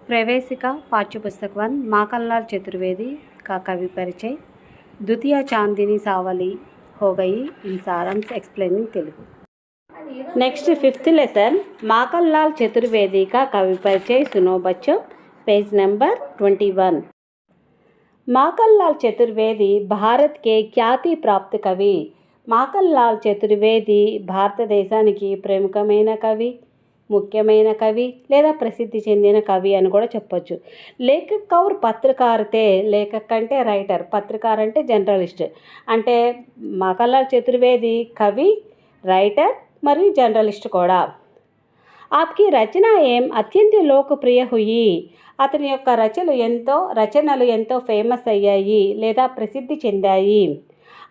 प्रवेशिका पाठ्यपुस्तक 1 माखनलाल चतुर्वेदी का कवि परिचय। द्वितीय चांदनी सावली हो गई इन सारांश explaining Telugu. Next 5th lesson Makhanlal Chaturvedi का कवि परिचय सुनो बच्चों। Page number 21। माखनलाल चतुर्वेदी भारत के ख्याति प्राप्त कवि। మాఖన్లాల్ చతుర్వేది భారతదేశానికి ప్రముఖమైన కవి, ముఖ్యమైన కవి లేదా ప్రసిద్ధి చెందిన కవి అని కూడా చెప్పొచ్చు. లేఖక్ और పత్రకార్ थे. లేఖక్ అంటే రైటర్, పత్రకార్ అంటే జర్నలిస్ట్. అంటే మాఖన్లాల్ చతుర్వేది కవి, రైటర్ మరియు జర్నలిస్ట్ కూడా. आपकी रचना ఏం అత్యంత లోకప్రియ హుయి. అతని యొక్క రచనలు ఎంతో ఫేమస్ అయ్యాయి లేదా ప్రసిద్ధి చెందాయి.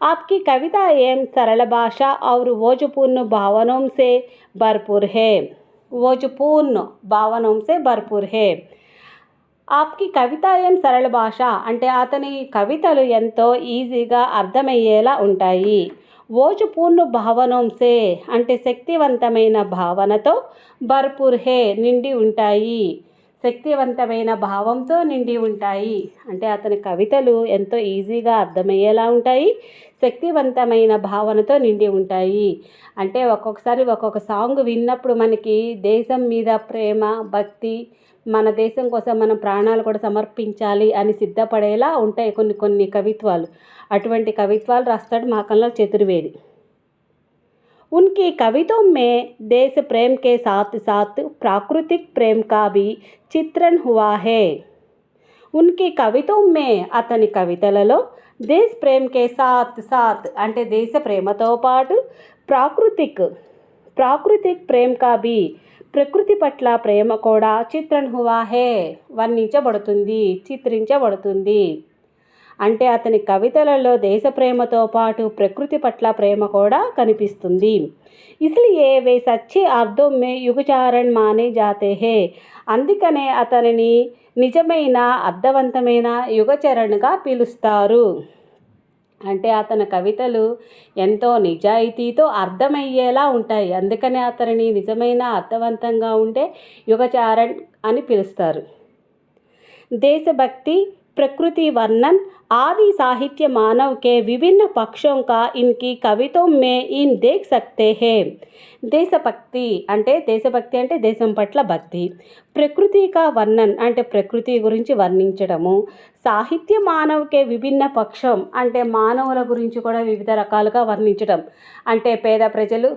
आपकी कविता एवं सरल भाषा और ओजपूर्ण भावनाओं से भरपूर है. ओजपूर्ण भावनाओं से भरपूर है. आपकी కవిత ఏం సరళ భాష అంటే అతని కవితలు ఎంతో ఈజీగా అర్థమయ్యేలా ఉంటాయి. ఓజపూర్ణ భావనంసే అంటే శక్తివంతమైన భావనతో, భర్పూర్ హే నిండి ఉంటాయి. శక్తివంతమైన భావంతో నిండి ఉంటాయి అంటే అతని కవితలు ఎంతో ఈజీగా అర్థమయ్యేలా ఉంటాయి, శక్తివంతమైన భావనతో నిండి ఉంటాయి. అంటే ఒక్కొక్కసారి ఒక్కొక్క సాంగ్ విన్నప్పుడు మనకి దేశం మీద ప్రేమ, భక్తి, మన దేశం కోసం మనం ప్రాణాలు కూడా సమర్పించాలి అని సిద్ధపడేలా ఉంటాయి కొన్ని కవిత్వాలు. అటువంటి కవిత్వాలు రాస్తాడు మాఖన్లాల్ చతుర్వేది. उनकी कविताओं में देश प्रेम के साथ साथ प्राकृतिक प्रेम का भी चित्रण हुआ है. उनकी कविताओं में అతని కవితలలో దేశ ప్రేమ కే సాత్ సాత్ అంటే దేశ ప్రేమతో పాటు ప్రాకృతిక్ ప్రేమ కా భీ ప్రకృతి పట్ల ప్రేమ కూడా చిత్రణ హువా హే వర్ణించబడుతుంది, చిత్రించబడుతుంది. అంటే అతని కవితలలో దేశ ప్రేమతో పాటు ప్రకృతి పట్ల ప్రేమ కూడా కనిపిస్తుంది. ఇస్లియే వే సచ్చే అర్థం మే యుగచారణ్ మానే జాతే హే. అందుకనే అతనిని నిజమైన అర్థవంతమైన యుగచరణ్గా పిలుస్తారు. అంటే అతని కవితలు ఎంతో నిజాయితీతో అర్థమయ్యేలా ఉంటాయి. అందుకనే అతనిని నిజమైన అర్థవంతంగా ఉండే యుగచారణ్ అని పిలుస్తారు. దేశభక్తి, प्रकृति वर्णन आदि साहित्य मानव के विभिन्न पक्षों का इनकी कविताओं में इन देख सकते हैं. దేశభక్తి అంటే దేశం పట్ల భక్తి, ప్రకృతి కా వర్ణన్ అంటే ప్రకృతి గురించి వర్ణించడము, సాహిత్య మానవకే విభిన్న పక్షం అంటే మానవుల గురించి కూడా వివిధ రకాలుగా వర్ణించడం. అంటే పేద ప్రజలు,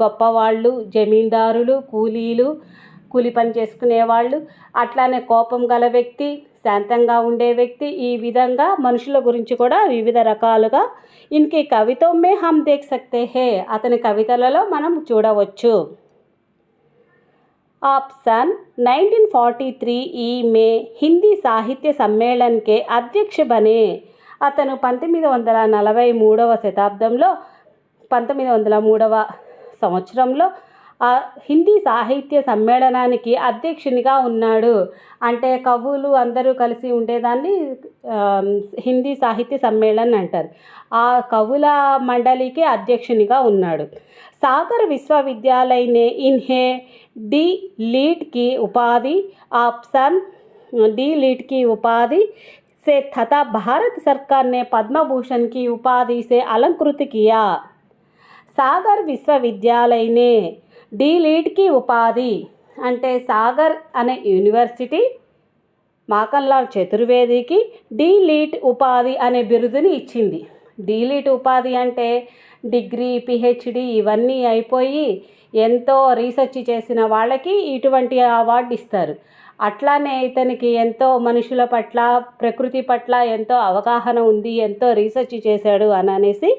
గొప్పవాళ్ళు, జమీందారులు, కూలి పని చేసుకునేవాళ్ళు, అట్లానే కోపం గల వ్యక్తి, శాంతంగా ఉండే వ్యక్తి, ఈ విధంగా మనుషుల గురించి కూడా వివిధ రకాలుగా ఇన్కి కవితో మే హమ్ దేఖ్ సక్తే హే అతని కవితలలో మనం చూడవచ్చు. आप सन 1943 ఈ మే హిందీ సాహిత్య సమ్మేళన్కే అధ్యక్ష బనే. అతను 1943వ శతాబ్దంలో 1903వ సంవత్సరంలో హిందీ సాహిత్య సమ్మేళనానికి అధ్యక్షునిగా ఉన్నాడు. అంటే కవులు అందరూ కలిసి ఉండేదాన్ని హిందీ సాహిత్య సమ్మేళన్ అంటారు. ఆ కవుల మండలికి అధ్యక్షునిగా ఉన్నాడు. సాగర్ విశ్వవిద్యాలయ ने इन्हें डी लीट की उपाधि ऑप्शन डी लीट की उपाधि से तथा भारत सरकार ने पद्म भूषण की उपाधि से अलंकृत किया. सागर विश्वविद्यालय ने डी लीट की उपाधि అంటే సాగర్ అనే యూనివర్సిటీ మాఖన్లాల్ చతుర్వేదికి డి లీట్ ఉపాధి అనే బిరుదుని ఇచ్చింది. డి లీట్ ఉపాధి అంటే డిగ్రీ, పిహెచ్డి ఇవన్నీ అయిపోయి ఎంతో రీసెర్చ్ చేసిన వాళ్ళకి ఇటువంటి అవార్డు ఇస్తారు. అట్లానే ఇతనికి ఎంతో మనుషుల పట్ల, ప్రకృతి పట్ల ఎంతో అవగాహన ఉంది, ఎంతో రీసెర్చ్ చేశాడు అని అనేసి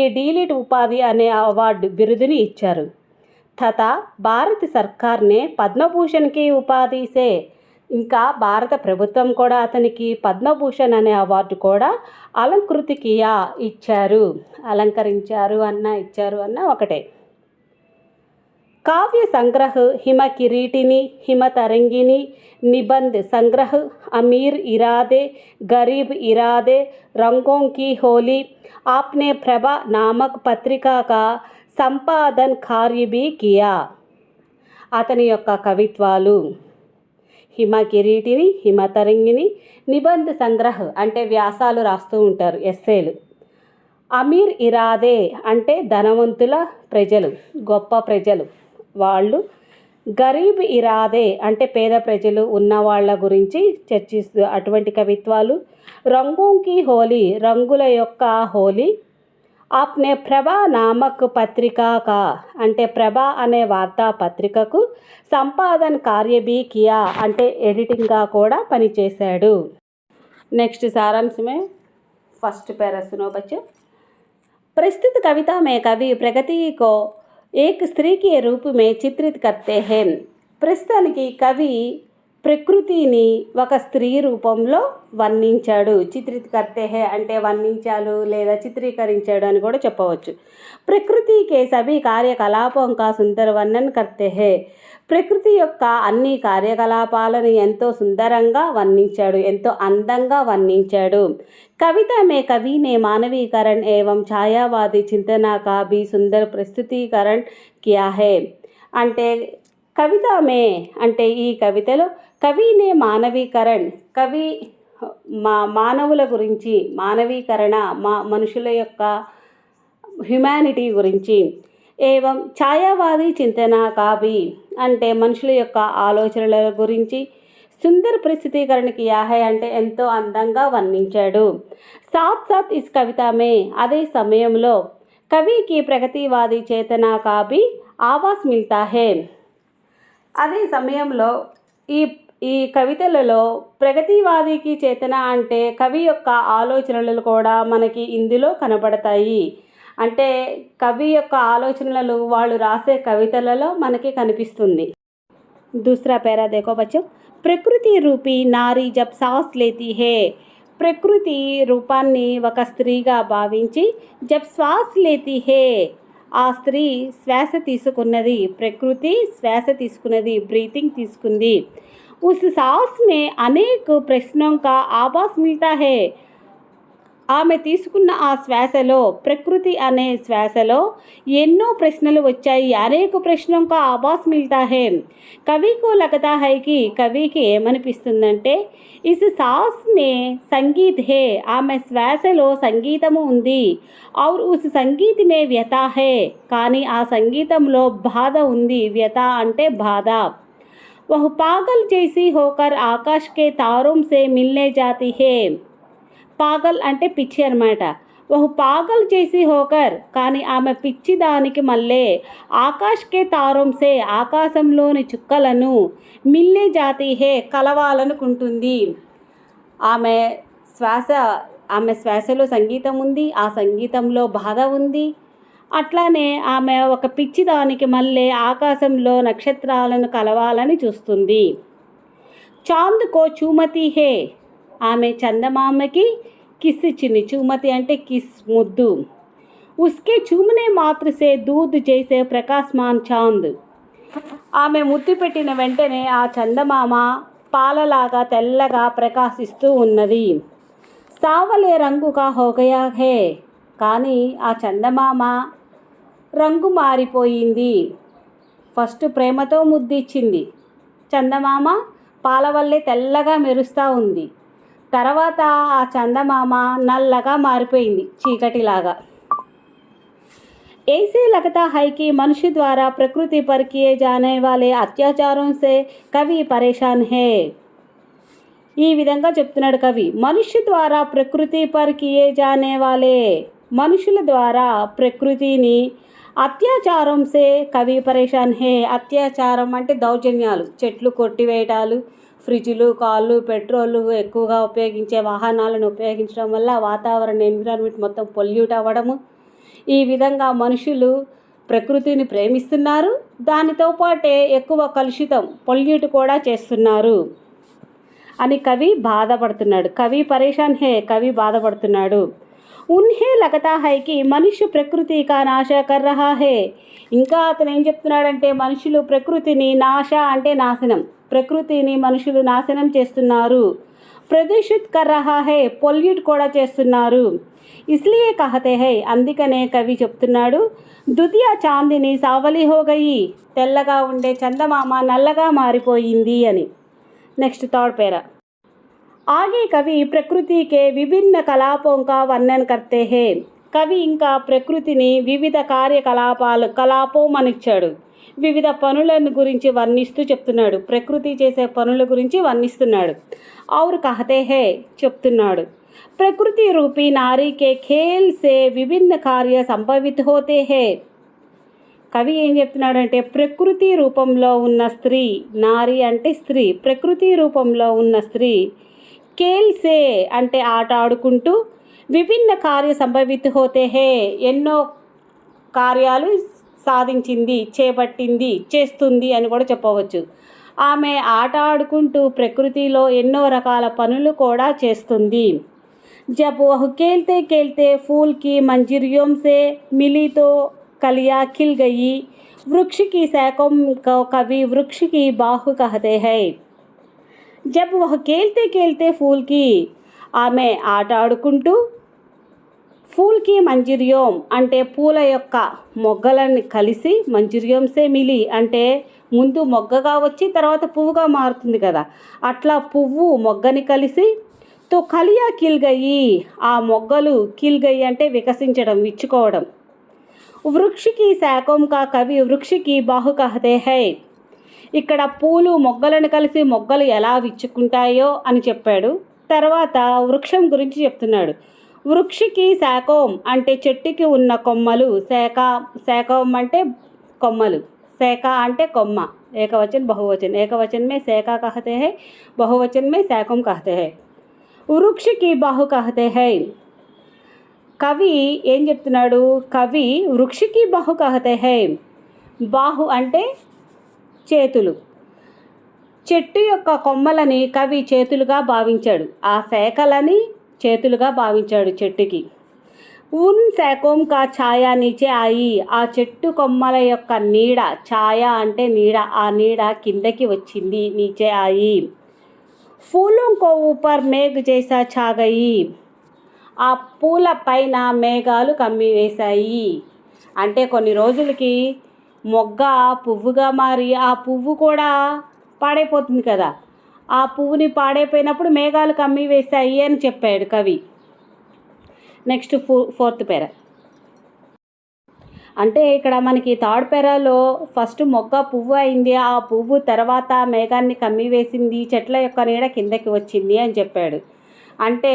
ఈ డి లీట్ ఉపాధి అనే అవార్డు బిరుదుని ఇచ్చారు. తథా భారత సర్కార్నే పద్మభూషణ్కి ఉపాధి సే ఇంకా భారత ప్రభుత్వం కూడా అతనికి పద్మభూషణ్ అనే అవార్డు కూడా అలంకృతికియా ఇచ్చారు. అలంకరించారు ఇచ్చారు అన్న ఒకటే. काव्य संग्रह हिम किरीटिनी, हिम तरंगिनी, निबंध संग्रह अमीर इरादे, गरीब इरादे, रंगों की होली, आपने प्रभा नामक पत्रिका का संपादन कार्य भी किया. అతని యొక్క కవిత్వాలు హిమ కిరీటిని, హిమ తరంగిణి, నిబంధ సంగ్రహ్ అంటే వ్యాసాలు రాస్తూ ఉంటారు, ఎస్సేలు. అమీర్ ఇరాదే అంటే ధనవంతుల ప్రజలు, గొప్ప ప్రజలు వాళ్ళు. గరీబ్ ఇరాదే అంటే పేద ప్రజలు ఉన్న వాళ్ళ గురించి చర్చిస్తూ అటువంటి కవిత్వాలు. రంగోంకి హోలీ రంగుల యొక్క హోలీ. ఆప్నే ప్రభా నామక్ పత్రికా కా అంటే ప్రభా అనే వార్తా పత్రికకు సంపాదన్ కార్యబీ కియా అంటే ఎడిటింగ్గా కూడా పనిచేశాడు. నెక్స్ట్ సారాంశమే फर्स्ट पैरा सुनो बच्चों। प्रस्तुत कविता में कवि प्रगति को एक स्त्री के रूप में चित्रित करते हैं। ప్రస్తుతానికి కవి ప్రకృతిని ఒక స్త్రీ రూపంలో వర్ణించాడు. చిత్రిత్ కర్తే హే అంటే వర్ణించాడు లేదా చిత్రీకరించాడు అని కూడా చెప్పవచ్చు. ప్రకృతి కే సభీ కార్యకలాపం కా సుందర వర్ణన్ కర్తే హే ప్రకృతి యొక్క అన్ని కార్యకలాపాలను ఎంతో సుందరంగా వర్ణించాడు, ఎంతో అందంగా వర్ణించాడు. కవిత మే కవి నే మానవీకరణ ఏవం ఛాయావాది చింతన కా భీ సుందర ప్రస్తుతీకరణ కియా హే అంటే కవిత మే అంటే ఈ కవితలో కవినే మానవీకరణ్ కవి మానవుల గురించి మానవీకరణ మనుషుల యొక్క హ్యుమానిటీ గురించి, ఏవం ఛాయావాది చింతన కాభి అంటే మనుషుల యొక్క ఆలోచనల గురించి, సుందర ప్రస్తుతీకరణ కియా హై అంటే ఎంతో అందంగా వర్ణించాడు. సాత్ సాత్ ఇస్ కవితమే అదే సమయంలో కవికి ప్రగతివాది చేతన కాభి ఆవాస్ మిల్తా హే అదే సమయంలో ఈ కవితలలో ప్రగతివాదికి చేతన అంటే కవి యొక్క ఆలోచనలు కూడా మనకి ఇందులో కనబడతాయి. అంటే కవి యొక్క ఆలోచనలు వాళ్ళు రాసే కవితలలో మనకి కనిపిస్తుంది. दूसरा पैरा देखो बच्चों। ప్రకృతి రూపీ నారీ జబ్ సాస్ లేతీ హే ప్రకృతి రూపాన్ని ఒక స్త్రీగా భావించి జబ్ శ్వాస్ లేతీ హే ఆ స్త్రీ శ్వాస తీసుకున్నది, ప్రకృతి శ్వాస తీసుకున్నది, బ్రీతింగ్ తీసుకుంది. ఉస్ సాస్ మే అనేక ప్రశ్నోं का आभास मिलता है ఆమె తీసుకున్న ఆ శ్వాసలో ప్రకృతి అనే శ్వాసలో ఎన్నో ప్రశ్నలు వచ్చాయి. అనేక ప్రశ్నों का आभास मिलता है కవి को लगता है कि కవికి ఏమనిపిస్తుందంటే ఇస్ సాస్ మే సంగీత్ హే ఆమె శ్వాసలో సంగీతము ఉంది. और उस संगीत में व्यथा है కానీ ఆ సంగీతంలో బాధ ఉంది. వ్యథ అంటే బాధ. वह पागल जैसी होकर आकाश के तारों से मिलने जाती है పాగల్ అంటే పిచ్చి అనమాట. వహు పాగల్ చేసి హోకర్ కానీ ఆమె పిచ్చి దానికి మళ్ళీ ఆకాష్కే తారంసే ఆకాశంలోని చుక్కలను మిల్నే జాతి హే కలవాలనుకుంటుంది. ఆమె శ్వాసలో సంగీతం ఉంది, ఆ సంగీతంలో బాధ ఉంది. అట్లానే ఆమె ఒక పిచ్చి దానికి మళ్ళీ ఆకాశంలో నక్షత్రాలను కలవాలని చూస్తుంది. చాంద్ కో చూమతి హే ఆమె చందమామకి కిస్ ఇచ్చింది. చూమతి అంటే కిస్ ముద్దు. ఉస్కే చూమనే మాత్రసే దూద్ చేసే ప్రకాశమాన్ చాంద్ ఆమె ముద్దు పెట్టిన వెంటనే ఆ చందమామ పాలలాగా తెల్లగా ప్రకాశిస్తూ ఉన్నది. సావలే రంగుగా హోగయా హే కానీ ఆ చందమామ రంగు మారిపోయింది. ఫస్ట్ ప్రేమతో ముద్దిచ్చింది. చందమామ పాల వల్లే తెల్లగా మెరుస్తూ ఉంది. తర్వాత ఆ చందమామ నల్లగా మారిపోయింది, చీకటిలాగా. ऐसे लगता है कि मनुष्य द्वारा प्रकृति पर किए जाने वाले अत्याचारों से कवि परेशान है ఈ విధంగా చెప్తున్నాడు కవి. మనుష్య ద్వారా ప్రకృతి పర్ కియే జానే వాలే మనుషుల ద్వారా ప్రకృతిని అత్యాచారం సే కవి పరేషాన్ హే అత్యాచారం అంటే దౌర్జన్యాలు, చెట్లు కొట్టివేయటాలు, ఫ్రిడ్జ్లు, కార్లు, పెట్రోలు ఎక్కువగా ఉపయోగించే వాహనాలను ఉపయోగించడం వల్ల వాతావరణ ఎన్విరాన్మెంట్ మొత్తం పొల్యూట్ అవ్వడము. ఈ విధంగా మనుషులు ప్రకృతిని ప్రేమిస్తున్నారు, దానితో పాటే ఎక్కువ కలుషితం పొల్యూట్ కూడా చేస్తున్నారు అని కవి బాధపడుతున్నాడు. కవి పరేషాన్ హే కవి బాధపడుతున్నాడు. ఉన్హే లగతా హై కి మనుష్య ప్రకృతి కా నాశ కర్ రహా హే ఇంకా అతను ఏం చెప్తున్నాడంటే మనుషులు ప్రకృతిని నాశ అంటే నాశనం, ప్రకృతిని మనుషులు నాశనం చేస్తున్నారు. ప్రదూషిత్ కర్ రహా హే పొల్యూట్ కూడా చేస్తున్నారు. ఇస్లియే కహతే హై అందుకనే కవి చెప్తున్నాడు ద్వితీయ చాందిని సావలి హో గయి తెల్లగా ఉండే చందమామ నల్లగా మారిపోయింది అని. Next third para. आगे कवि प्रकृति के विभिन्न कलापों का वर्णन करते हैं। కవి ఇంకా ప్రకృతిని వివిధ కలాపం అని ఇచ్చాడు. వివిధ పనులను గురించి వర్ణిస్తూ చెప్తున్నాడు. ప్రకృతి చేసే పనుల గురించి వర్ణిస్తున్నాడు. और कहते हैं చెప్తున్నాడు. ప్రకృతి రూపీ నారీ के खेल से विभिन्न कार्य संभवित होते हैं. కవి ఏం చెప్తున్నాడంటే ప్రకృతి రూపంలో ఉన్న స్త్రీ, నారీ అంటే స్త్రీ, ప్రకృతి రూపంలో ఉన్న స్త్రీ खेल से అంటే ఆట ఆడుకుంటూ విభిన్న కార్య సంభవిత హోతే హే ఎన్నో కార్యాలు సాధించింది, చేపట్టింది, చేస్తుంది అని కూడా చెప్పవచ్చు. ఆమె ఆట ఆడుకుంటూ ప్రకృతిలో ఎన్నో రకాల పనులు కూడా చేస్తుంది. जब वह खेलते खेलते फूल की मंजरियों से मिली तो कलियां खिल गई. वृक्ष की शाखों को कभी वृक्ष की बाह कहते हैं. जब वह खेलते खेलते फूल की ఆమె ఆట ఆడుకుంటూ ఫూల్కి మంజరియోం అంటే పూల యొక్క మొగ్గలను కలిసి, మంజరియోంసే మిలి అంటే ముందు మొగ్గగా వచ్చి తర్వాత పువ్వుగా మారుతుంది కదా, అట్లా పువ్వు మొగ్గని కలిసి తో కలియా కిల్గయి ఆ మొగ్గలు కిల్గయి అంటే వికసించడం, విచ్చుకోవడం. వృక్షకి శాఖం కా కవి వృక్షకి బాహు కహతే హై. ఇక్కడ పూలు మొగ్గలను కలిసి మొగ్గలు ఎలా విచ్చుకుంటాయో అని చెప్పాడు. తర్వాత వృక్షం గురించి చెప్తున్నాడు. వృక్షకి శాఖం అంటే చెట్టుకి ఉన్న కొమ్మలు, శాఖం అంటే కొమ్మలు, శాఖ అంటే కొమ్మ, ఏకవచన్ బహువచన్, ఏకవచన్ మే శాఖ कहते हैं, बहुवचन में శాఖం कहते हैं. వృక్షకి బాహు कहते हैं. కవి ఏం చెప్తున్నాడు, కవి వృక్షకి బాహు कहते हैं. బాహు అంటే చేతులు, చెట్టు యొక్క కొమ్మలని కవి చేతులుగా భావించాడు, ఆ శాఖలని చేతులుగా భావించాడు చెట్టుకి. ఉన్ శాఖం కా ఛాయా నీచే ఆయి ఆ చెట్టు కొమ్మల యొక్క నీడ, ఛాయా అంటే నీడ, ఆ నీడ కిందకి వచ్చింది, నీచే ఆయి. ఫూలోं को ऊपर మేఘ జైసా ఛా గయి ఆ పూల పైన మేఘాలు కమ్మి వేశాయి. అంటే కొన్ని రోజులకి మొగ్గ పువ్వుగా మారి ఆ పువ్వు కూడా పాడైపోతుంది కదా, ఆ పువ్వుని పాడైపోయినప్పుడు మేఘాలు కమ్మి వేశాయి అని చెప్పాడు కవి. నెక్స్ట్ ఫోర్త్ పేరా. అంటే ఇక్కడ మనకి థర్డ్ పేరాలో ఫస్ట్ మొగ్గ పువ్వు అయింది, ఆ పువ్వు తర్వాత మేఘాన్ని కమ్మి వేసింది, చెట్ల యొక్క నీడ కిందకి వచ్చింది అని చెప్పాడు. అంటే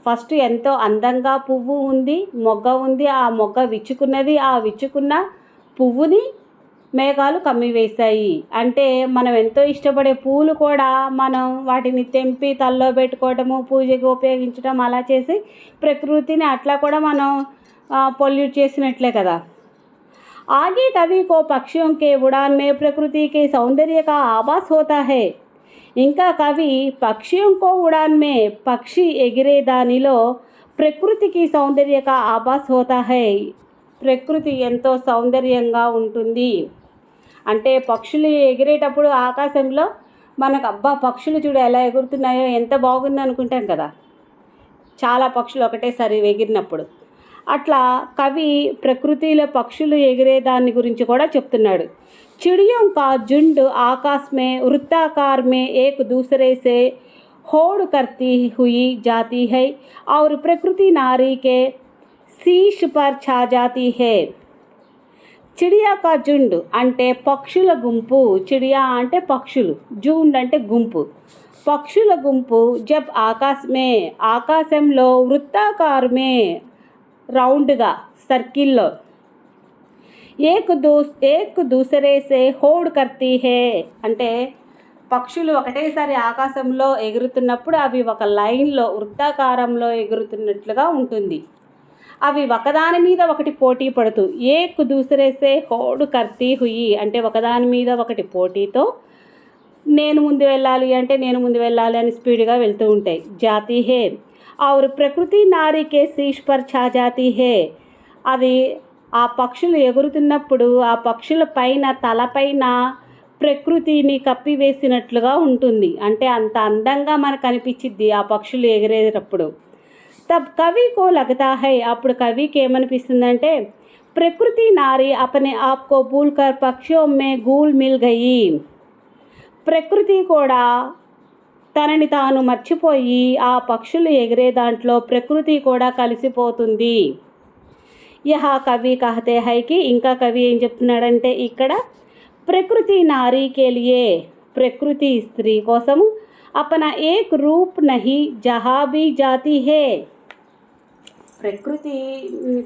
ఫస్ట్ ఎంతో అందంగా పువ్వు ఉంది, మొగ్గ ఉంది, ఆ మొగ్గ విచ్చుకున్నది, ఆ విచ్చుకున్న పువ్వుని మేఘాలు కమ్మివేశాయి. అంటే మనం ఎంతో ఇష్టపడే పూలు కూడా మనం వాటిని తెంపి తల్లో పెట్టుకోవటము, పూజకి ఉపయోగించడం, అలా చేసి ప్రకృతిని అట్లా కూడా మనం పొల్యూట్ చేసినట్లే కదా. ఆగే కవి కో పక్షిयों के उड़ान में प्रकृति के सौंदर्य का आभास होता है. ఇంకా కవి పక్షిयों को उड़ान में పక్షి ఎగిరే దానిలో ప్రకృతికి సౌందర్య का आभास होता है. ప్రకృతి ఎంతో సౌందర్యంగా ఉంటుంది. అంటే పక్షులు ఎగిరేటప్పుడు ఆకాశంలో మనకు అబ్బా పక్షులు చూడు ఎలా ఎగురుతున్నాయో, ఎంత బాగుంది అనుకుంటాం కదా చాలా పక్షులు ఒకటేసారి ఎగిరినప్పుడు. అట్లా కవి ప్రకృతిలో పక్షులు ఎగిరే దాని గురించి కూడా చెప్తున్నాడు. चिड़ियों का झुंड आकाश में वृत्ताकार में एक दूसरे से होड़ करती हुई जाती है और प्रकृति नारी के शीश पर छा जाती है. చిడియా కా జుండ్ అంటే పక్షుల గుంపు, చిడియా అంటే పక్షులు, జుండ్ అంటే గుంపు, పక్షుల గుంపు. జబ్ ఆకాశంలో వృత్తాకారమే రౌండ్గా సర్కిల్లో ఏక్ దూసరే సే హోడ్ కర్తీ హే అంటే పక్షులు ఒకటేసారి ఆకాశంలో ఎగురుతున్నప్పుడు అవి ఒక లైన్లో వృత్తాకారంలో ఎగురుతున్నట్లుగా ఉంటుంది. అవి ఒకదాని మీద ఒకటి పోటీ పడుతూ ఏక్ దూసరే సే హోడ్ కర్తీ హుయి అంటే ఒకదాని మీద ఒకటి పోటీతో నేను ముందు వెళ్ళాలి అంటే నేను ముందు వెళ్ళాలి అని స్పీడ్గా వెళ్తూ ఉంటాయి. జాతీ హే और ప్రకృతి నారీకే శీష్ పర్ ఛా జాతీ హే. అది ఆ పక్షులు ఎగురుతున్నప్పుడు ఆ పక్షుల పైన తలపైన ప్రకృతిని కప్పివేసినట్లుగా ఉంటుంది. అంటే అంత అందంగా మనకు అనిపించిద్ది ఆ పక్షులు ఎగిరేటప్పుడు. तब कवि को लगता है అప్పుడు కవికి ఏమనిపిస్తుందంటే ప్రకృతి నారీ अपने आप को भूलकर पक्षियों में घुल मिल गई. ప్రకృతి కూడా తనని తాను మర్చిపోయి ఆ పక్షులు ఎగిరే దాంట్లో ప్రకృతి కూడా కలిసిపోతుంది. యహ కవి కహతే హైకి ఇంకా కవి ఏం చెప్తున్నాడంటే ఇక్కడ ప్రకృతి నారీ కే లియే, ప్రకృతి స్త్రీ కోసము अपना एक रूप नहीं जहाँ भी जाती है.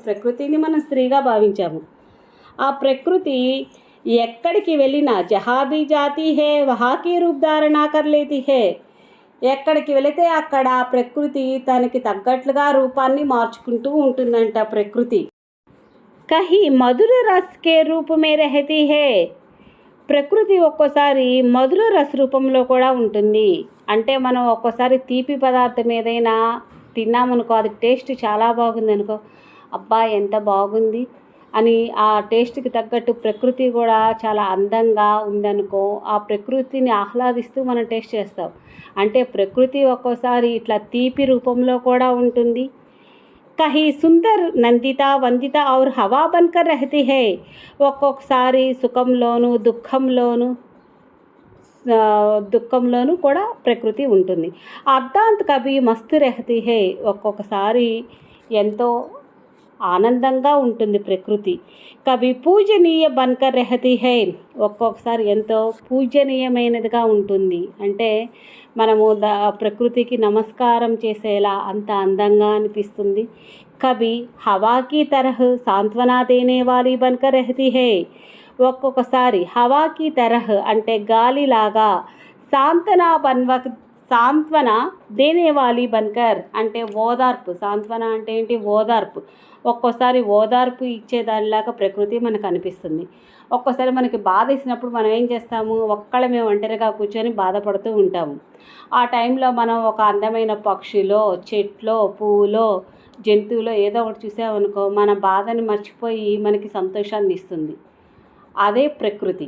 ప్రకృతిని మనం స్త్రీగా భావించాము. ఆ ప్రకృతి ఎక్కడికి వెళ్ళినా జహా భీ జాతీ హే వహాకి రూప్ ధారణ కర్ లేతీ హే, ఎక్కడికి వెళితే అక్కడ ప్రకృతి తనకి తగ్గట్లుగా రూపాన్ని మార్చుకుంటూ ఉంటుందంట. ప్రకృతి కహీ మధుర రస్ కే రూప్ మే రహతీ హే, ప్రకృతి ఒక్కోసారి మధుర రస రూపంలో కూడా ఉంటుంది. అంటే మనం ఒక్కోసారి తీపి పదార్థం ఏదైనా తిన్నామనుకో, అది టేస్ట్ చాలా బాగుంది అనుకో, అబ్బా ఎంత బాగుంది అని ఆ టేస్ట్కి తగ్గట్టు ప్రకృతి కూడా చాలా అందంగా ఉందనుకో, ఆ ప్రకృతిని ఆహ్లాదిస్తూ మనం టేస్ట్ చేస్తాం. అంటే ప్రకృతి ఒక్కోసారి ఇట్లా తీపి రూపంలో కూడా ఉంటుంది. కహీ సుందర్ నందిత వందిత ఔర్ హవా బన్కర్ రహతీ హై, ఒక్కొక్కసారి సుఖంలోను దుఃఖంలోనూ కూడా ప్రకృతి ఉంటుంది. అర్ధాంత్ కభీ మస్త్ రహతీ హై, ఒక్కొక్కసారి ఎంతో ఆనందంగా ఉంటుంది ప్రకృతి. కభీ పూజనీయ బన్కర్ రహతీ హై, ఒక్కొక్కసారి ఎంతో పూజనీయమైనదిగా ఉంటుంది. అంటే మనము ప్రకృతికి నమస్కారం చేసేలా అంత అందంగా అనిపిస్తుంది. కభీ హవాకి తరహ్ సాంత్వనా దేనే వాలీ బన్కర్ రహతీ హై, ఒక్కొక్కసారి హవాకి తరహ్ అంటే గాలిలాగా సాంత్వన దేనేవాలి బన్కర్ అంటే ఓదార్పు. సాంత్వన అంటే ఏంటి? ఓదార్పు. ఒక్కోసారి ఓదార్పు ఇచ్చేదానిలాగా ప్రకృతి మనకు అనిపిస్తుంది. ఒక్కోసారి మనకి బాధ వేసినప్పుడు మనం ఏం చేస్తాము, మేము ఒంటరిగా కూర్చొని బాధపడుతూ ఉంటాము. ఆ టైంలో మనం ఒక అందమైన పక్షిలో, చెట్లో, పువ్వులో, జంతువులో ఏదో ఒకటి చూసామనుకో, మన బాధని మర్చిపోయి మనకి సంతోషాన్ని ఇస్తుంది. అదే ప్రకృతి.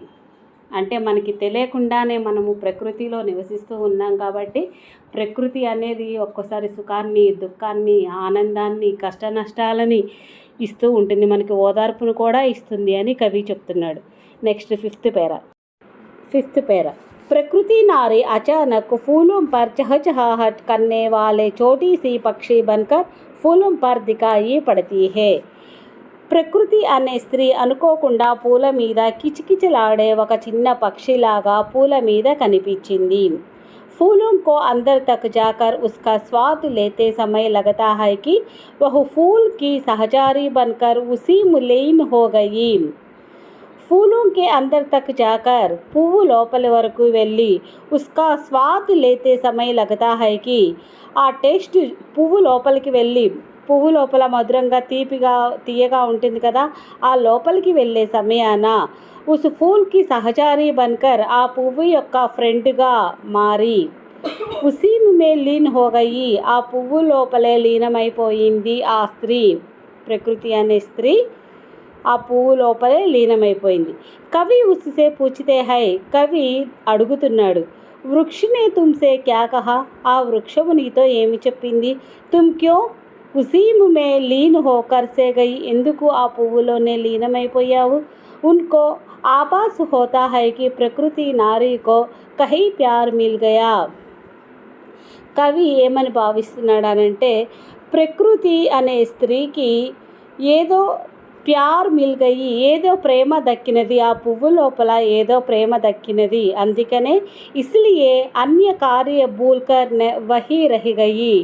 అంటే మనకి తెలియకుండానే మనము ప్రకృతిలో నివసిస్తూ ఉన్నాం కాబట్టి ప్రకృతి అనేది ఒక్కోసారి సుఖాన్ని, దుఃఖాన్ని, ఆనందాన్ని, కష్ట నష్టాలని ఇస్తూ ఉంటుంది. మనకి ఓదార్పును కూడా ఇస్తుంది అని కవి చెప్తున్నాడు. నెక్స్ట్ ఫిఫ్త్ పేరా प्रकृति नारी अचानक फूलों पर चहचहाहट करने वाले छोटी सी पक्षी बनकर फूलों पर दिखाई पड़ती है. ప్రకృతి అనే స్త్రీ అనుకోకుండా పూల మీద కిచకిచలాడే ఒక చిన్న పక్షిలాగా పూల మీద కనిపించింది. फूलों को अंदर तक जाकर उसका स्वाद लेते समय लगता है कि वह फूल की सहचारी बनकर उसी में लीन हो गई. फूलों के अंदर तक जाकर పువ్వు లోపలి వరకు వెళ్ళి उसका स्वाद लेते समय लगता है कि ఆ టేస్ట్ పువ్వు లోపలికి వెళ్ళి, పువ్వు లోపల మధురంగా తీయగా ఉంటుంది కదా, ఆ లోపలికి వెళ్ళే సమయాన ఉస్ ఫూల్కి సహచారి బన్కర్ ఆ పువ్వు యొక్క ఫ్రెండ్గా మారి ఉసీ మే లీన్ హోగయి ఆ పువ్వు లోపలే లీనమైపోయింది ఆ స్త్రీ. ప్రకృతి అనే స్త్రీ ఆ పువ్వు లోపలే లీనమైపోయింది. కవి ఉస్సే పూచితే హై, కవి అడుగుతున్నాడు, వృక్షనే తుమ్సే క్యా కహా, ఆ వృక్షము నీతో ఏమి చెప్పింది? తుమ్ క్యో ఉసీమ్ మే లీన్ హోకర్ సే గయి, ఎందుకు ఆ పువ్వులోనే లీనమైపోయావు? ఉన్కో ఆభాస్ హోతా హై కి ప్రకృతి నారీకో కహీ ప్యార్ మిల్ గయా. కవి ఏమని భావిస్తున్నాడనంటే ప్రకృతి అనే స్త్రీకి ఏదో ప్యార్ మిల్ గయి, ఏదో ప్రేమ దక్కినది, ఆ పువ్వు లోపల ఏదో ప్రేమ దక్కినది, అందుకనే ఇస్లియే అన్య కార్య భూల్కర్ వహీ రహి గయి,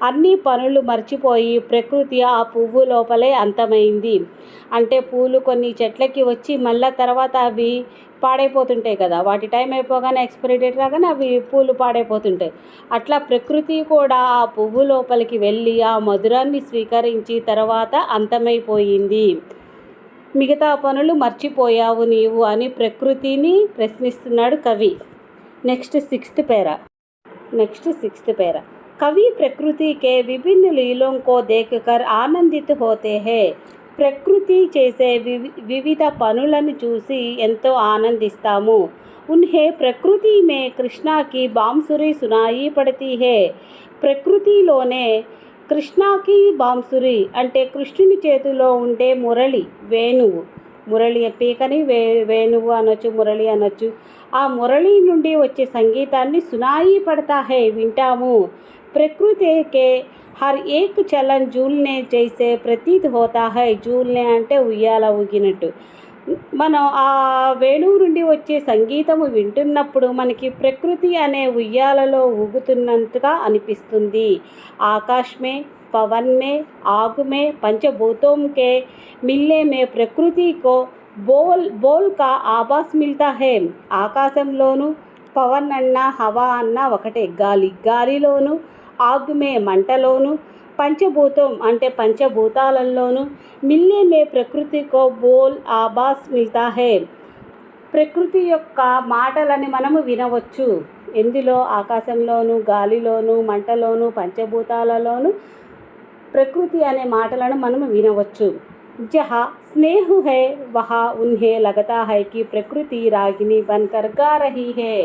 అన్ని పనులు మర్చిపోయి ప్రకృతి ఆ పువ్వు లోపలే అంతమైంది. అంటే పూలు కొన్ని చెట్లకి వచ్చి మళ్ళీ తర్వాత అవి పాడైపోతుంటాయి కదా, వాటి టైం అయిపోగానే ఎక్స్పైరీ డేట్ రాగానే అవి పూలు పాడైపోతుంటాయి. అట్లా ప్రకృతి కూడా ఆ పువ్వు లోపలికి వెళ్ళి ఆ మధురాన్ని స్వీకరించి తర్వాత అంతమైపోయింది. మిగతా పనులు మర్చిపోయావు నీవు అని ప్రకృతిని ప్రశ్నిస్తున్నాడు కవి. నెక్స్ట్ సిక్స్త్ పేరా कवि प्रकृति के विभिन्न लीलों को देखकर आनंदित होते हैं. ప్రకృతి చేసే వివిధ పనులను చూసి ఎంతో ఆనందిస్తాము. ఉన్హే ప్రకృతి మే కృష్ణకి బాంసురి సునాయి పడతీ హే, ప్రకృతిలోనే కృష్ణకి బాంసురి అంటే కృష్ణుని చేతిలో ఉండే మురళి, వేణువు మురళి పీకని వేణువు అనొచ్చు, మురళి అనొచ్చు. ఆ మురళి నుండి వచ్చే సంగీతాన్ని సునాయి పడతా హై వింటాము. ప్రకృతి కే హర్ ఏక్ చలన్ జూల్నే జైసే ప్రతీత్ హోతా హై. జూల్నే అంటే ఉయ్యాల ఊగినట్టు. మనం ఆ వేణువు నుండి వచ్చే సంగీతము వింటున్నప్పుడు మనకి ప్రకృతి అనే ఉయ్యాలలో ఊగుతున్నట్టుగా అనిపిస్తుంది. ఆకాశ్ మే, పవన్ మే, ఆగ్ మే, పంచభూతోం కే మిల్నే మే ప్రకృతి కో బోల్ కా ఆవాస్ మిల్తా హై. ఆకాశంలోను, పవన్ అన్న హవా అన్న ఒకటే, గాలిలోను, ఆగ్ మే మంటలోను, పంచభూతం అంటే పంచభూతాలలోను, మిల్నే మే ప్రకృతి కో బోల్ ఆవాస్ మిల్తా హై. ప్రకృతి యొక్క మాటలని మనము వినవచ్చు. ఎందులో? ఆకాశంలోను, గాలిలోను, మంటలోను, పంచభూతాలలోను ప్రకృతి అనే మాటలను మనము వినవచ్చు. జహా స్నేహ హై వహా ఉన్హే లగతా హై కి ప్రకృతి రాగిని బన్కర్ గా రహీ హై.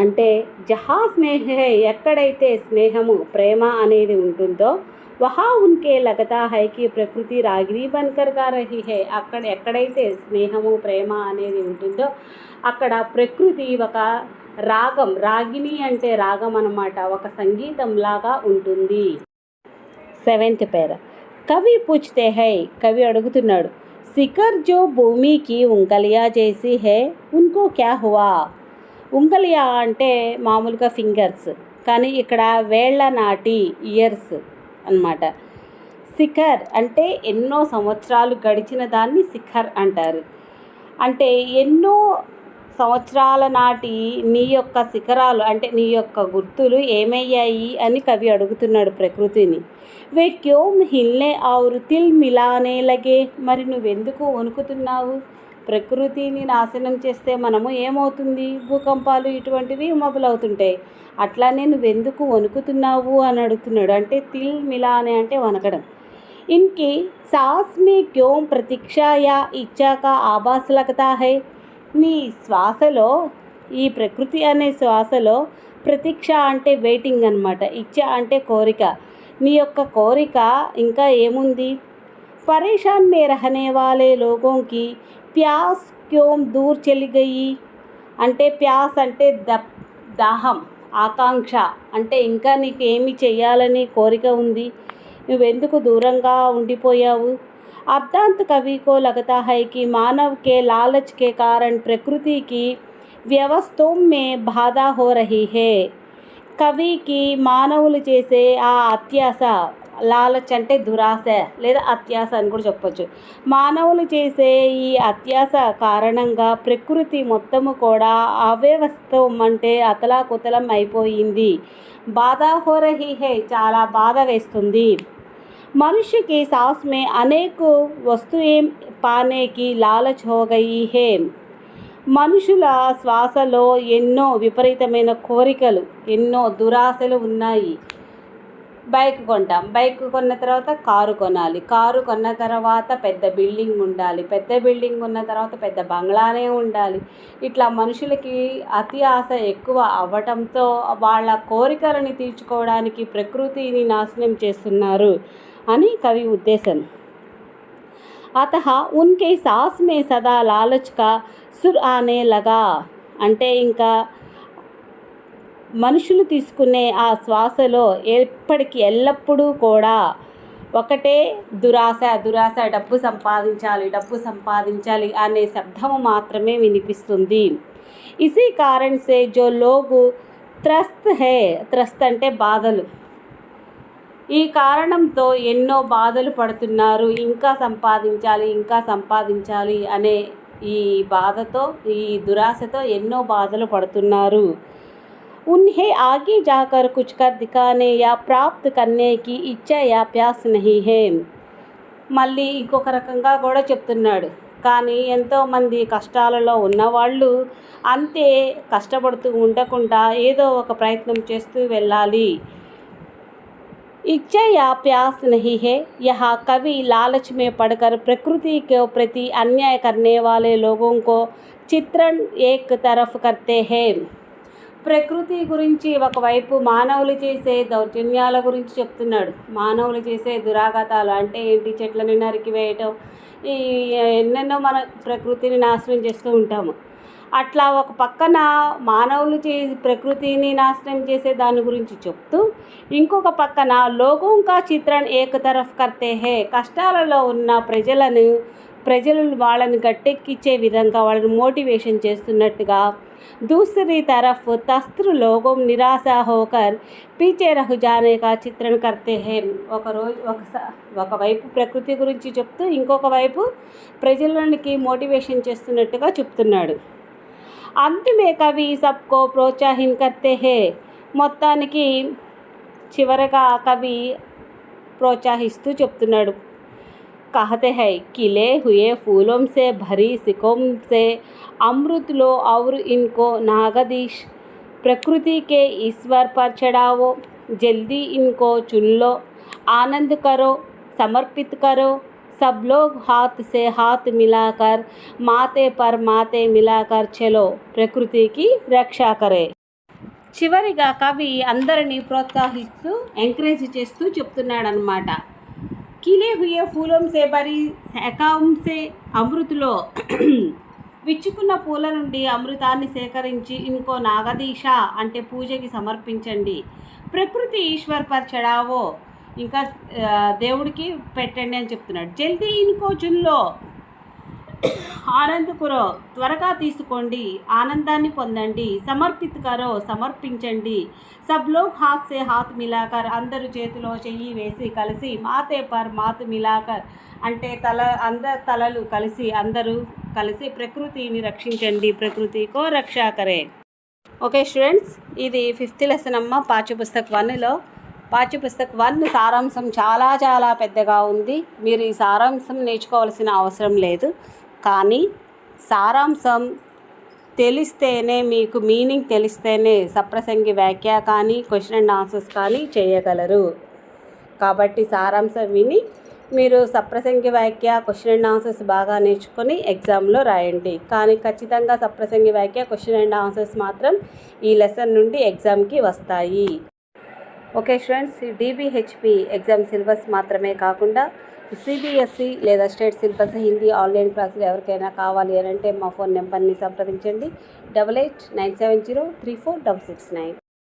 అంటే జహా స్నేహ హై, ఎక్కడైతే స్నేహము ప్రేమ అనేది ఉంటుందో, వహా ఉన్కే లగతా హై కి ప్రకృతి రాగిని బన్కర్ గా రహీ హై, ఎక్కడైతే స్నేహము ప్రేమ అనేది ఉంటుందో అక్కడ ప్రకృతి ఒక రాగం, రాగిని అంటే రాగం అన్నమాట, ఒక సంగీతంలాగా ఉంటుంది. 7th పేరా. కవి పూछते హై, కవి అడుగుతున్నాడు, శిఖర్ జో భూమికి ఉంగలియా జైసీ హై ఉన్కో క్యా హువా. ఉంగలియా అంటే మామూలుగా ఫింగర్స్, కానీ ఇక్కడ వేళ్ల నాటి ఇయర్స్ అన్నమాట. శిఖర్ అంటే ఎన్నో సంవత్సరాలు గడిచిన దాన్ని శిఖర్ అంటారు. అంటే ఎన్నో సంవత్సరాల నాటి నీ యొక్క శిఖరాలు అంటే నీ యొక్క గుర్తులు ఏమయ్యాయి అని కవి అడుగుతున్నాడు ప్రకృతిని. వే క్యోం హిల్నే ఔర్ తిల్ మిలానే లగే. మరి నువ్వెందుకు వణుకుతున్నావు? ప్రకృతిని నాశనం చేస్తే మనము ఏమవుతుంది? భూకంపాలు ఇటువంటివి మొదలవుతుంటాయి. అట్లానే నువ్వెందుకు వణుకుతున్నావు అని అడుగుతున్నాడు. అంటే తిల్ మిలానే అంటే వణకడం. ఇన్కి సాస్ మే క్యోం ప్రతీక్షా యా ఇచ్చా కా ఆభాస్ లగతా హై. నీ శ్వాసలో, ఈ ప్రకృతి అనే శ్వాసలో ప్రతీక్ష అంటే వెయిటింగ్ అన్నమాట, ఇచ్చ అంటే కోరిక, నీ యొక్క కోరిక ఇంకా ఏముంది? పరేషాన్ మే రహనే వాలే లోగోం కి ప్యాస్ క్యోం దూర్ చలి గయి. అంటే ప్యాస్ అంటే దాహం, ఆకాంక్ష అంటే ఇంకా నీకు ఏమి చేయాలని కోరిక ఉంది, నువ్వెందుకు దూరంగా ఉండిపోయావు? अर्थात कवि को लगता है कि मानव के लालच के कारण प्रकृति की व्यवस्थों में बाधा हो रही है. కవికి మానవులు చేసే ఆ అత్యాస, లాలచ్ అంటే దురాశ లేదా అత్యాస అని కూడా చెప్పొచ్చు. మానవులు చేసే ఈ అత్యాస కారణంగా ప్రకృతి మొత్తము కూడా అవ్యవస్థం అంటే అతలాకుతలం అయిపోయింది. బాధ హో రహీ హై, చాలా బాధ వేస్తుంది. मनुष्य की सांस में अनेक वस्तुएं पाने की लालच हो गई है. మనుషుల శ్వాసలో ఎన్నో విపరీతమైన కోరికలు, ఎన్నో దురాశలు ఉన్నాయి. బైక్ కొంటాం, బైక్ కొన్న తర్వాత కారు కొనాలి, కారు కొన్న తర్వాత పెద్ద బిల్డింగ్ ఉండాలి, పెద్ద బిల్డింగ్ ఉన్న తర్వాత పెద్ద బంగ్లానే ఉండాలి. ఇట్లా మనుషులకి అతి ఆశ ఎక్కువ అవ్వటంతో వాళ్ళ కోరికలను తీర్చుకోవడానికి ప్రకృతిని నాశనం చేస్తున్నారు అని కవి ఉద్దేశం. అతః ఉన్కే సాస్ మే సదా లాలచ్ కా సుర్ ఆనే లగా. అంటే ఇంకా మనుషులు తీసుకునే ఆ శ్వాసలో ఎప్పటికీ ఎల్లప్పుడూ కూడా ఒకటే దురాశ, డబ్బు సంపాదించాలి అనే శబ్దము మాత్రమే వినిపిస్తుంది. ఇసీ కారణ్ సే జో లోగ్ త్రస్త్ హై, త్రస్త్ అంటే బాధలు, ఈ కారణంతో ఎన్నో బాధలు పడుతున్నారు. ఇంకా సంపాదించాలి అనే ఈ బాధతో, ఈ దురాశతో ఎన్నో బాధలు పడుతున్నారు. उन्हें आगे जाकर कुछ कर दिखाने या प्राप्त करने की इच्छा या प्यास नहीं है. మళ్ళీ ఇంకొక రకంగా కూడా చెప్తున్నాడు. కానీ ఎంతోమంది కష్టాలలో ఉన్నవాళ్ళు అంతే కష్టపడుతూ ఉండకుండా ఏదో ఒక ప్రయత్నం చేస్తూ వెళ్ళాలి. इच्छा या प्यास नहीं है. यहाँ कवि लालच में पड़कर प्रकृति के प्रति अन्याय करने वाले लोगों को चित्रण एक तरफ करते हैं. ప్రకృతి గురించి ఒకవైపు మానవులు చేసే దౌర్జన్యాల గురించి చెప్తున్నాడు. మానవులు చేసే దురాఘాతాలు అంటే ఏంటి? చెట్లను నరికివేయటం, ఈ ఎన్నెన్నో మన ప్రకృతిని నాశనం చేస్తూ ఉంటాము. అట్లా ఒక పక్కన మానవులు ప్రకృతిని నాశనం చేసే దాని గురించి చెప్తూ, ఇంకొక పక్కన లోగోं का చిత్రణ ఏక తరఫ్ కర్తే హే, కష్టాలలో ఉన్న ప్రజలు వాళ్ళని గట్టెక్కించే విధంగా వాళ్ళని మోటివేషన్ చేస్తున్నట్టుగా, दूसरी तरफ तस्त्र लोगों निराशा होकर पीछे रह जाने का చిత్రణ करते हैं. ఒకవైపు ప్రకృతి గురించి చెప్తూ ఇంకొక వైపు ప్రజలకి మోటివేషన్ చేస్తున్నట్టుగా చెప్తున్నాడు. अंत में कवि सबको प्रोत्साहित करते हैं. మొత్తానికి చివరగా కవి ప్రోత్సహిస్తూ చెప్తున్నాడు. कहते हैं खिले हुए फूलों से भरी सिकों से अमृत लो और इनको नागदीश, प्रकृति के ईश्वर पर चढ़ाओ, जल्दी इनको चुन लो, आनंद करो, समर्पित करो, सब लोग हाथ से हाथ मिलाकर माथे पर माथे मिलाकर चलो, प्रकृति की रक्षा करें. చివరిగా కవి అందరినీ ప్రోత్సహిస్తూ ఎంకరేజ్ చేస్తూ చెప్తున్నాడనమాట. खिले हुए फूलों से भरी శాఖాం సే అమృతులో, విచ్చుకున్న పూల నుండి అమృతాన్ని సేకరించి ఇంకో నాగదీశ అంటే పూజకి సమర్పించండి, ప్రకృతి ఈశ్వర్ పర్ చడావో ఇంకా దేవుడికి పెట్టండి అని చెప్తున్నాడు. జల్దీ ఇన్కో చున్లో, ఆనంద్ కరో త్వరగా తీసుకోండి, ఆనందాన్ని పొందండి, సమర్పిత్ కరో సమర్పించండి, సబ్ లోగ్ హాత్ సే హాత్ మిలాకర్ అందరూ చేతిలో చెయ్యి వేసి కలిసి, మాతే పర్ మాత్ మిలాకర్ అంటే తలలు కలిసి అందరూ కలిసి ప్రకృతిని రక్షించండి, ప్రకృతికో రక్షా కరే. ఓకే స్టూడెంట్స్, ఇది 5th లెసన్ అమ్మ పాఠ్యపుస్తక్ 1లో. పాఠ్యపుస్తక్ 1 సారాంశం చాలా చాలా పెద్దగా ఉంది. మీరు ఈ సారాంశం నేర్చుకోవాల్సిన అవసరం లేదు, కానీ సారాంశం తెలిస్తేనే, మీకు మీనింగ్ తెలిస్తేనే సప్రసంగి వ్యాఖ్య కానీ క్వశ్చన్ అండ్ ఆన్సర్స్ కానీ చేయగలరు. కాబట్టి సారాంశం విని మీరు సప్రసంగి వ్యాఖ్య క్వశ్చన్ అండ్ ఆన్సర్స్ బాగా నేర్చుకొని ఎగ్జామ్లో రాయండి. కానీ ఖచ్చితంగా సప్రసంగి వ్యాఖ్య క్వశ్చన్ అండ్ ఆన్సర్స్ మాత్రం ఈ లెసన్ నుండి ఎగ్జామ్కి వస్తాయి. Okay students, DBHP exam syllabus మాత్రమే కాకుండా CBSE లేదా స్టేట్ సిలబస్ హిందీ ఆన్లైన్ క్లాసులు ఎవరికైనా కావాలి అని అంటే మా ఫోన్ నెంబర్ని సంప్రదించండి. 8897034669.